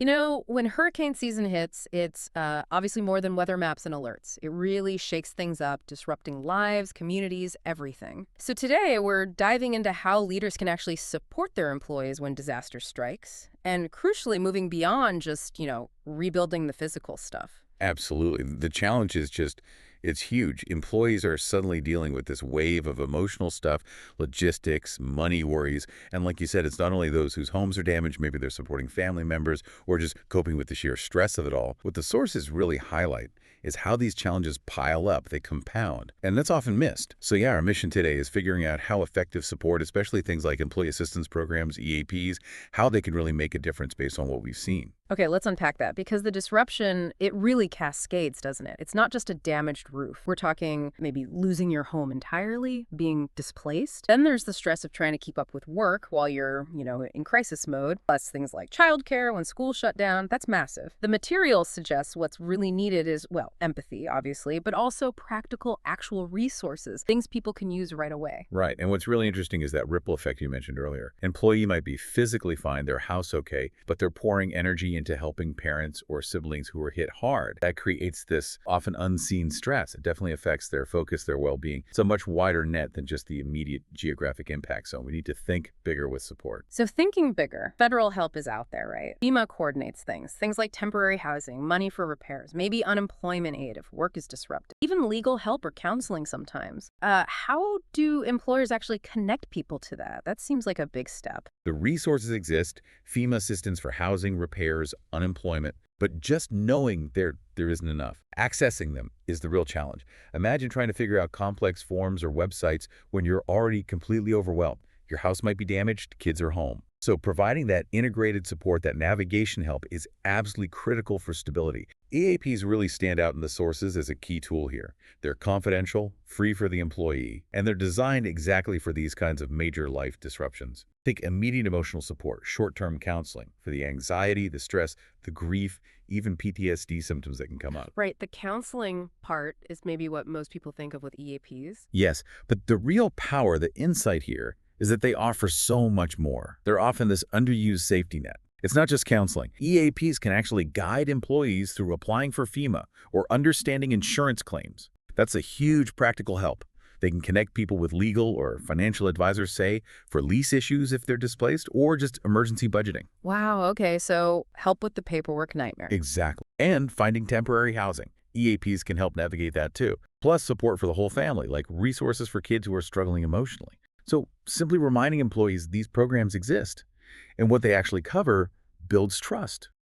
When hurricane season hits, it's obviously more than weather maps and alerts. It really shakes things up, disrupting lives, communities, everything. So today, we're diving into how leaders can actually support their employees when disaster strikes, and crucially, moving beyond just, rebuilding the physical stuff. Absolutely. The challenge is just, it's huge. Employees are suddenly dealing with this wave of emotional stuff, logistics, money worries. And like you said, it's not only those whose homes are damaged, maybe they're supporting family members or just coping with the sheer stress of it all. What the sources really highlight is how these challenges pile up, they compound. And that's often missed. So yeah, our mission today is figuring out how effective support, especially things like employee assistance programs, EAPs, how they can really make a difference based on what we've seen. Okay, let's unpack that because the disruption, it really cascades, doesn't it? It's not just a damaged roof. We're talking maybe losing your home entirely, being displaced. Then there's the stress of trying to keep up with work while you're, in crisis mode, plus things like childcare when school shut down. That's massive. The material suggests what's really needed is, well, empathy, obviously, but also practical, actual resources, things people can use right away. Right. And what's really interesting is that ripple effect you mentioned earlier. Employee might be physically fine, their house okay, but they're pouring energy into helping parents or siblings who are hit hard. That creates this often unseen stress. It definitely affects their focus, their well-being. It's a much wider net than just the immediate geographic impact zone. We need to think bigger with support. So thinking bigger, federal help is out there, right? FEMA coordinates things like temporary housing, money for repairs, maybe unemployment aid if work is disrupted, even legal help or counseling sometimes. How do employers actually connect people to that? That seems like a big step. The resources exist, FEMA assistance for housing, repairs, unemployment, but just knowing there isn't enough. Accessing them is the real challenge. Imagine trying to figure out complex forms or websites when you're already completely overwhelmed. Your house might be damaged, kids are home. So providing that integrated support, that navigation help is absolutely critical for stability. EAPs really stand out in the sources as a key tool here. They're confidential, free for the employee, and they're designed exactly for these kinds of major life disruptions. Think immediate emotional support, short-term counseling for the anxiety, the stress, the grief, even PTSD symptoms that can come up. Right, the counseling part is maybe what most people think of with EAPs. Yes, but the real power, the insight here, is that they offer so much more. They're often this underused safety net. It's not just counseling. EAPs can actually guide employees through applying for FEMA or understanding insurance claims. That's a huge practical help. They can connect people with legal or financial advisors, say, for lease issues if they're displaced, or just emergency budgeting. Wow, okay, so help with the paperwork nightmare. Exactly. And finding temporary housing. EAPs can help navigate that too. Plus support for the whole family, like resources for kids who are struggling emotionally. So simply reminding employees these programs exist and what they actually cover builds trust.